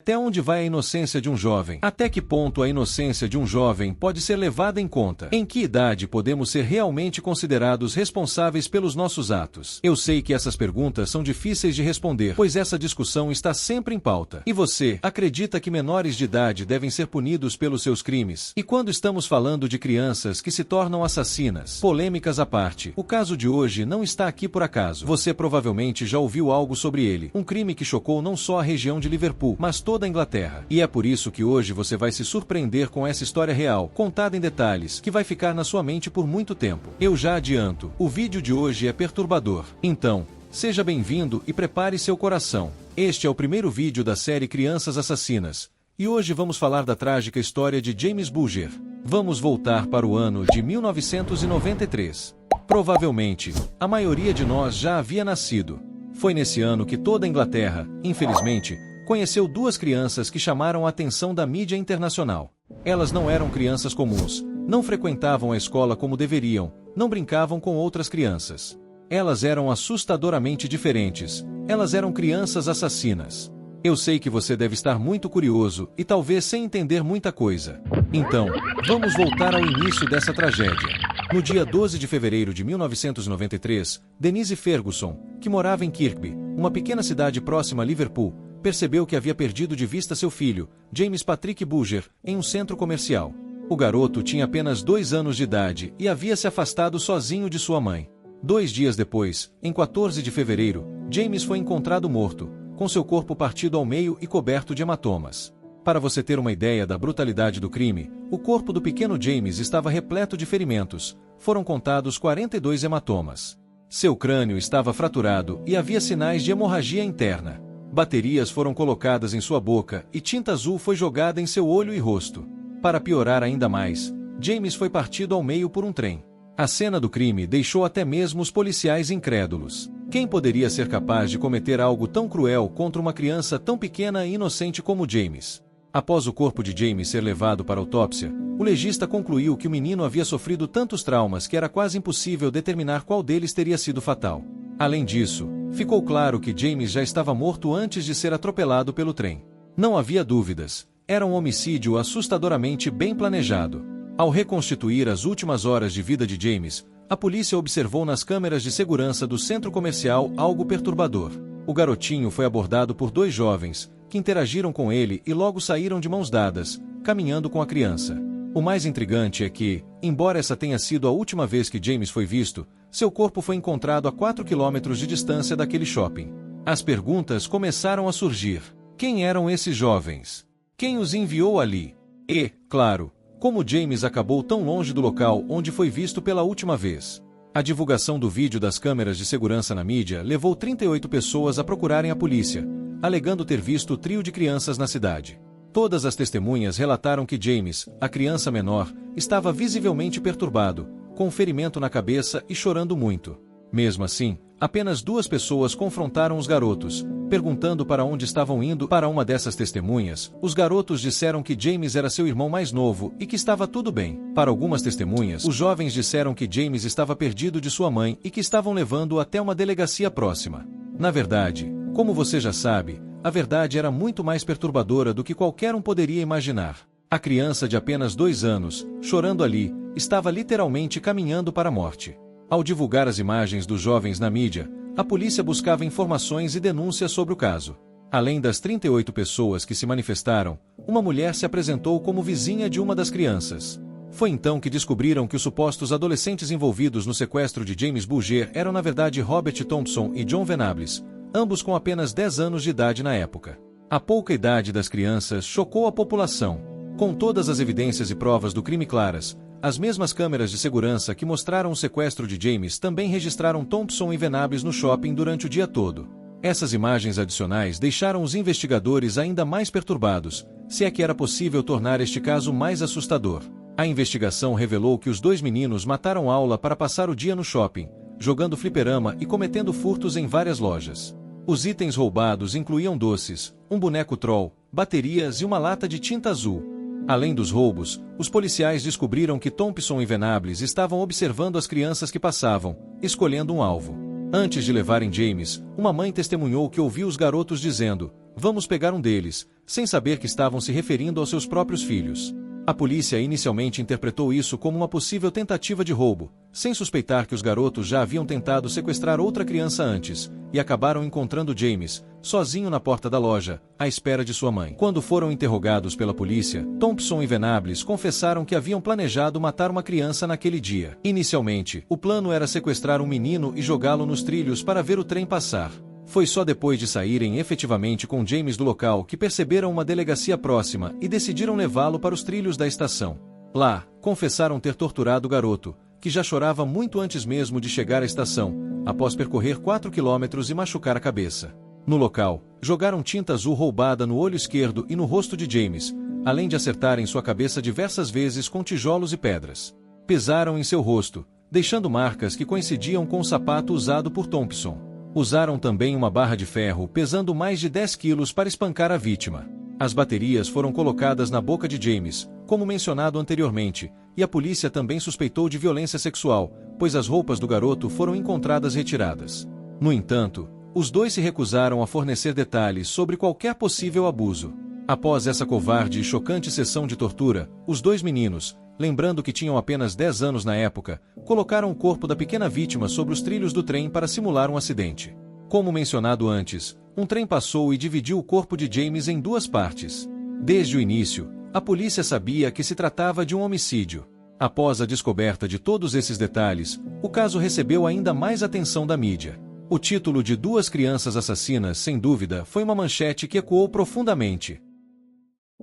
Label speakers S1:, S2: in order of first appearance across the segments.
S1: Até onde vai a inocência de um jovem? Até que ponto a inocência de um jovem pode ser levada em conta? Em que idade podemos ser realmente considerados responsáveis pelos nossos atos? Eu sei que essas perguntas são difíceis de responder, pois essa discussão está sempre em pauta. E você, acredita que menores de idade devem ser punidos pelos seus crimes? E quando estamos falando de crianças que se tornam assassinas? Polêmicas à parte, o caso de hoje não está aqui por acaso. Você provavelmente já ouviu algo sobre ele. Um crime que chocou não só a região de Liverpool, mas toda a Inglaterra. E é por isso que hoje você vai se surpreender com essa história real, contada em detalhes, que vai ficar na sua mente por muito tempo. Eu já adianto, o vídeo de hoje é perturbador. Então, seja bem-vindo e prepare seu coração. Este é o primeiro vídeo da série Crianças Assassinas. E hoje vamos falar da trágica história de James Bulger. Vamos voltar para o ano de 1993. Provavelmente, a maioria de nós já havia nascido. Foi nesse ano que toda a Inglaterra, infelizmente, conheceu duas crianças que chamaram a atenção da mídia internacional. Elas não eram crianças comuns, não frequentavam a escola como deveriam, não brincavam com outras crianças. Elas eram assustadoramente diferentes, elas eram crianças assassinas. Eu sei que você deve estar muito curioso e talvez sem entender muita coisa. Então, vamos voltar ao início dessa tragédia. No dia 12 de fevereiro de 1993, Denise Ferguson, que morava em Kirkby, uma pequena cidade próxima a Liverpool, percebeu que havia perdido de vista seu filho, James Patrick Bulger, em um centro comercial. O garoto tinha apenas 2 anos de idade e havia se afastado sozinho de sua mãe. 2 dias depois, em 14 de fevereiro, James foi encontrado morto, com seu corpo partido ao meio e coberto de hematomas. Para você ter uma ideia da brutalidade do crime, o corpo do pequeno James estava repleto de ferimentos. Foram contados 42 hematomas. Seu crânio estava fraturado e havia sinais de hemorragia interna. Baterias foram colocadas em sua boca e tinta azul foi jogada em seu olho e rosto. Para piorar ainda mais, James foi partido ao meio por um trem. A cena do crime deixou até mesmo os policiais incrédulos. Quem poderia ser capaz de cometer algo tão cruel contra uma criança tão pequena e inocente como James? Após o corpo de James ser levado para a autópsia, o legista concluiu que o menino havia sofrido tantos traumas que era quase impossível determinar qual deles teria sido fatal. Além disso, ficou claro que James já estava morto antes de ser atropelado pelo trem. Não havia dúvidas, era um homicídio assustadoramente bem planejado. Ao reconstituir as últimas horas de vida de James, a polícia observou nas câmeras de segurança do centro comercial algo perturbador. O garotinho foi abordado por 2 jovens, que interagiram com ele e logo saíram de mãos dadas, caminhando com a criança. O mais intrigante é que, embora essa tenha sido a última vez que James foi visto, seu corpo foi encontrado a 4 quilômetros de distância daquele shopping. As perguntas começaram a surgir. Quem eram esses jovens? Quem os enviou ali? E, claro, como James acabou tão longe do local onde foi visto pela última vez? A divulgação do vídeo das câmeras de segurança na mídia levou 38 pessoas a procurarem a polícia, alegando ter visto o trio de crianças na cidade. Todas as testemunhas relataram que James, a criança menor, estava visivelmente perturbado, com um ferimento na cabeça e chorando muito. Mesmo assim, apenas 2 pessoas confrontaram os garotos, perguntando para onde estavam indo. Para uma dessas testemunhas, os garotos disseram que James era seu irmão mais novo e que estava tudo bem. Para algumas testemunhas, os jovens disseram que James estava perdido de sua mãe e que estavam levando-o até uma delegacia próxima. Na verdade, como você já sabe, a verdade era muito mais perturbadora do que qualquer um poderia imaginar. A criança de apenas 2 anos, chorando ali, estava literalmente caminhando para a morte. Ao divulgar as imagens dos jovens na mídia, a polícia buscava informações e denúncias sobre o caso. Além das 38 pessoas que se manifestaram, uma mulher se apresentou como vizinha de uma das crianças. Foi então que descobriram que os supostos adolescentes envolvidos no sequestro de James Bulger eram na verdade Robert Thompson e John Venables, ambos com apenas 10 anos de idade na época. A pouca idade das crianças chocou a população. Com todas as evidências e provas do crime claras, as mesmas câmeras de segurança que mostraram o sequestro de James também registraram Thompson e Venables no shopping durante o dia todo. Essas imagens adicionais deixaram os investigadores ainda mais perturbados, se é que era possível tornar este caso mais assustador. A investigação revelou que os 2 meninos mataram aula para passar o dia no shopping, jogando fliperama e cometendo furtos em várias lojas. Os itens roubados incluíam doces, um boneco troll, baterias e uma lata de tinta azul. Além dos roubos, os policiais descobriram que Thompson e Venables estavam observando as crianças que passavam, escolhendo um alvo. Antes de levarem James, uma mãe testemunhou que ouviu os garotos dizendo: "Vamos pegar um deles", sem saber que estavam se referindo aos seus próprios filhos. A polícia inicialmente interpretou isso como uma possível tentativa de roubo, sem suspeitar que os garotos já haviam tentado sequestrar outra criança antes, e acabaram encontrando James, sozinho na porta da loja, à espera de sua mãe. Quando foram interrogados pela polícia, Thompson e Venables confessaram que haviam planejado matar uma criança naquele dia. Inicialmente, o plano era sequestrar um menino e jogá-lo nos trilhos para ver o trem passar. Foi só depois de saírem efetivamente com James do local que perceberam uma delegacia próxima e decidiram levá-lo para os trilhos da estação. Lá, confessaram ter torturado o garoto, que já chorava muito antes mesmo de chegar à estação, após percorrer 4 quilômetros e machucar a cabeça. No local, jogaram tinta azul roubada no olho esquerdo e no rosto de James, além de acertarem sua cabeça diversas vezes com tijolos e pedras. Pisaram em seu rosto, deixando marcas que coincidiam com o sapato usado por Thompson. Usaram também uma barra de ferro pesando mais de 10 quilos para espancar a vítima. As baterias foram colocadas na boca de James, como mencionado anteriormente, e a polícia também suspeitou de violência sexual, pois as roupas do garoto foram encontradas retiradas. No entanto, os dois se recusaram a fornecer detalhes sobre qualquer possível abuso. Após essa covarde e chocante sessão de tortura, os dois meninos, lembrando que tinham apenas 10 anos na época, colocaram o corpo da pequena vítima sobre os trilhos do trem para simular um acidente. Como mencionado antes, um trem passou e dividiu o corpo de James em 2 partes. Desde o início, a polícia sabia que se tratava de um homicídio. Após a descoberta de todos esses detalhes, o caso recebeu ainda mais atenção da mídia. O título de 2 crianças assassinas, sem dúvida, foi uma manchete que ecoou profundamente.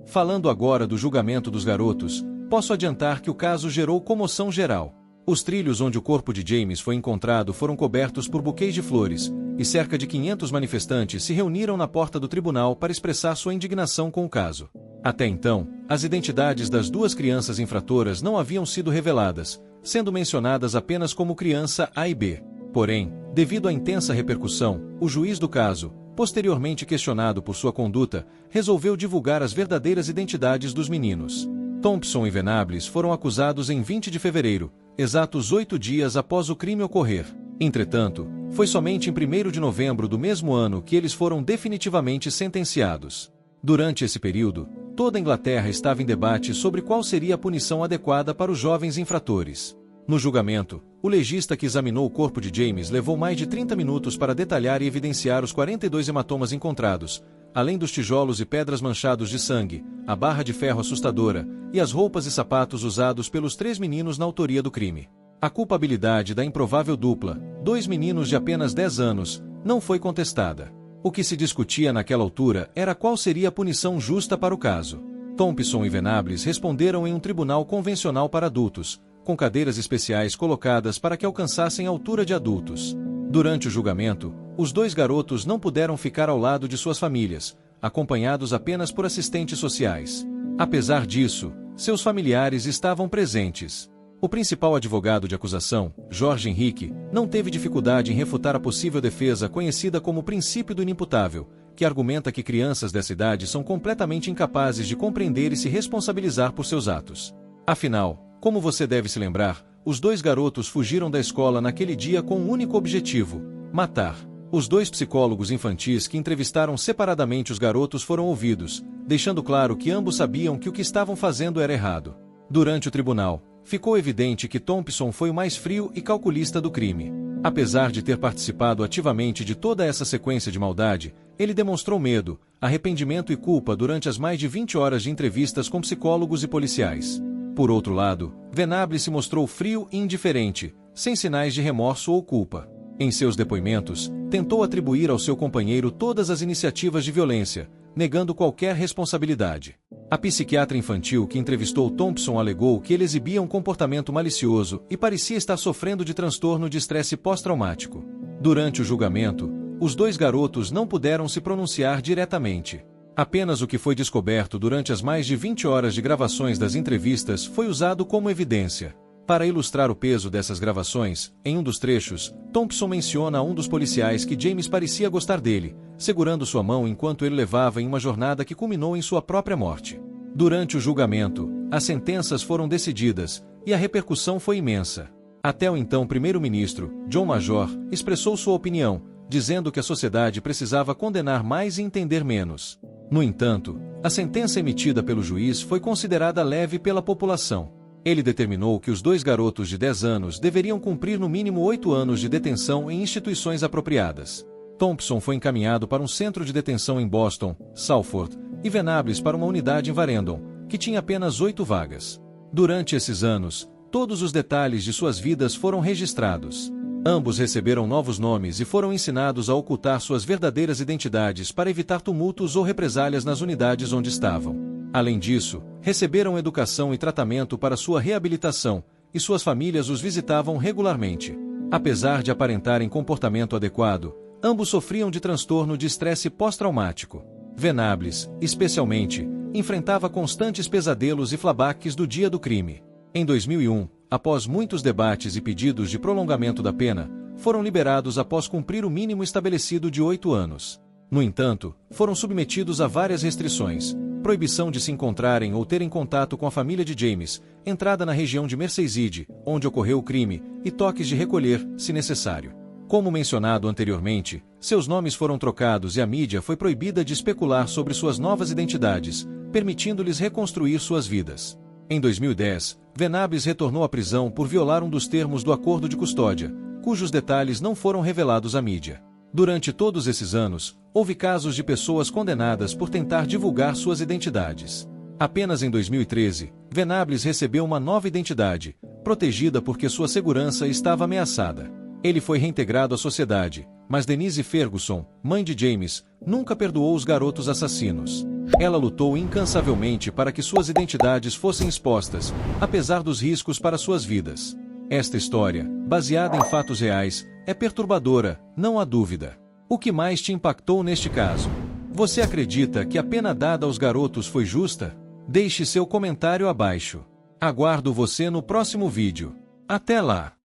S1: Falando agora do julgamento dos garotos, posso adiantar que o caso gerou comoção geral. Os trilhos onde o corpo de James foi encontrado foram cobertos por buquês de flores, e cerca de 500 manifestantes se reuniram na porta do tribunal para expressar sua indignação com o caso. Até então, as identidades das 2 crianças infratoras não haviam sido reveladas, sendo mencionadas apenas como criança A e B. Porém, devido à intensa repercussão, o juiz do caso, posteriormente questionado por sua conduta, resolveu divulgar as verdadeiras identidades dos meninos. Thompson e Venables foram acusados em 20 de fevereiro, exatos 8 dias após o crime ocorrer. Entretanto, foi somente em 1º de novembro do mesmo ano que eles foram definitivamente sentenciados. Durante esse período, toda a Inglaterra estava em debate sobre qual seria a punição adequada para os jovens infratores. No julgamento, o legista que examinou o corpo de James levou mais de 30 minutos para detalhar e evidenciar os 42 hematomas encontrados, além dos tijolos e pedras manchados de sangue, a barra de ferro assustadora e as roupas e sapatos usados pelos 3 meninos na autoria do crime. A culpabilidade da improvável dupla, 2 meninos de apenas 10 anos, não foi contestada. O que se discutia naquela altura era qual seria a punição justa para o caso. Thompson e Venables responderam em um tribunal convencional para adultos, com cadeiras especiais colocadas para que alcançassem a altura de adultos. Durante o julgamento, os 2 garotos não puderam ficar ao lado de suas famílias, acompanhados apenas por assistentes sociais. Apesar disso, seus familiares estavam presentes. O principal advogado de acusação, Jorge Henrique, não teve dificuldade em refutar a possível defesa conhecida como princípio do inimputável, que argumenta que crianças dessa idade são completamente incapazes de compreender e se responsabilizar por seus atos. Afinal, como você deve se lembrar, os 2 garotos fugiram da escola naquele dia com um único objetivo: matar. Os 2 psicólogos infantis que entrevistaram separadamente os garotos foram ouvidos, deixando claro que ambos sabiam que o que estavam fazendo era errado. Durante o tribunal, ficou evidente que Thompson foi o mais frio e calculista do crime. Apesar de ter participado ativamente de toda essa sequência de maldade, ele demonstrou medo, arrependimento e culpa durante as mais de 20 horas de entrevistas com psicólogos e policiais. Por outro lado, Venables se mostrou frio e indiferente, sem sinais de remorso ou culpa. Em seus depoimentos, tentou atribuir ao seu companheiro todas as iniciativas de violência, negando qualquer responsabilidade. A psiquiatra infantil que entrevistou Thompson alegou que ele exibia um comportamento malicioso e parecia estar sofrendo de transtorno de estresse pós-traumático. Durante o julgamento, os 2 garotos não puderam se pronunciar diretamente. Apenas o que foi descoberto durante as mais de 20 horas de gravações das entrevistas foi usado como evidência. Para ilustrar o peso dessas gravações, em um dos trechos, Thompson menciona a um dos policiais que James parecia gostar dele, segurando sua mão enquanto ele levava em uma jornada que culminou em sua própria morte. Durante o julgamento, as sentenças foram decididas, e a repercussão foi imensa. Até o então primeiro-ministro, John Major, expressou sua opinião, dizendo que a sociedade precisava condenar mais e entender menos. No entanto, a sentença emitida pelo juiz foi considerada leve pela população. Ele determinou que os 2 garotos de 10 anos deveriam cumprir no mínimo 8 anos de detenção em instituições apropriadas. Thompson foi encaminhado para um centro de detenção em Boston, Salford, e Venables para uma unidade em Warendon, que tinha apenas 8 vagas. Durante esses anos, todos os detalhes de suas vidas foram registrados. Ambos receberam novos nomes e foram ensinados a ocultar suas verdadeiras identidades para evitar tumultos ou represálias nas unidades onde estavam. Além disso, receberam educação e tratamento para sua reabilitação, e suas famílias os visitavam regularmente. Apesar de aparentarem comportamento adequado, ambos sofriam de transtorno de estresse pós-traumático. Venables, especialmente, enfrentava constantes pesadelos e flashbacks do dia do crime. Em 2001, após muitos debates e pedidos de prolongamento da pena, foram liberados após cumprir o mínimo estabelecido de 8 anos. No entanto, foram submetidos a várias restrições: proibição de se encontrarem ou terem contato com a família de James, entrada na região de Merseyside, onde ocorreu o crime, e toques de recolher, se necessário. Como mencionado anteriormente, seus nomes foram trocados e a mídia foi proibida de especular sobre suas novas identidades, permitindo-lhes reconstruir suas vidas. Em 2010, Venables retornou à prisão por violar um dos termos do acordo de custódia, cujos detalhes não foram revelados à mídia. Durante todos esses anos, houve casos de pessoas condenadas por tentar divulgar suas identidades. Apenas em 2013, Venables recebeu uma nova identidade, protegida porque sua segurança estava ameaçada. Ele foi reintegrado à sociedade, mas Denise Ferguson, mãe de James, nunca perdoou os garotos assassinos. Ela lutou incansavelmente para que suas identidades fossem expostas, apesar dos riscos para suas vidas. Esta história, baseada em fatos reais, é perturbadora, não há dúvida. O que mais te impactou neste caso? Você acredita que a pena dada aos garotos foi justa? Deixe seu comentário abaixo. Aguardo você no próximo vídeo. Até lá!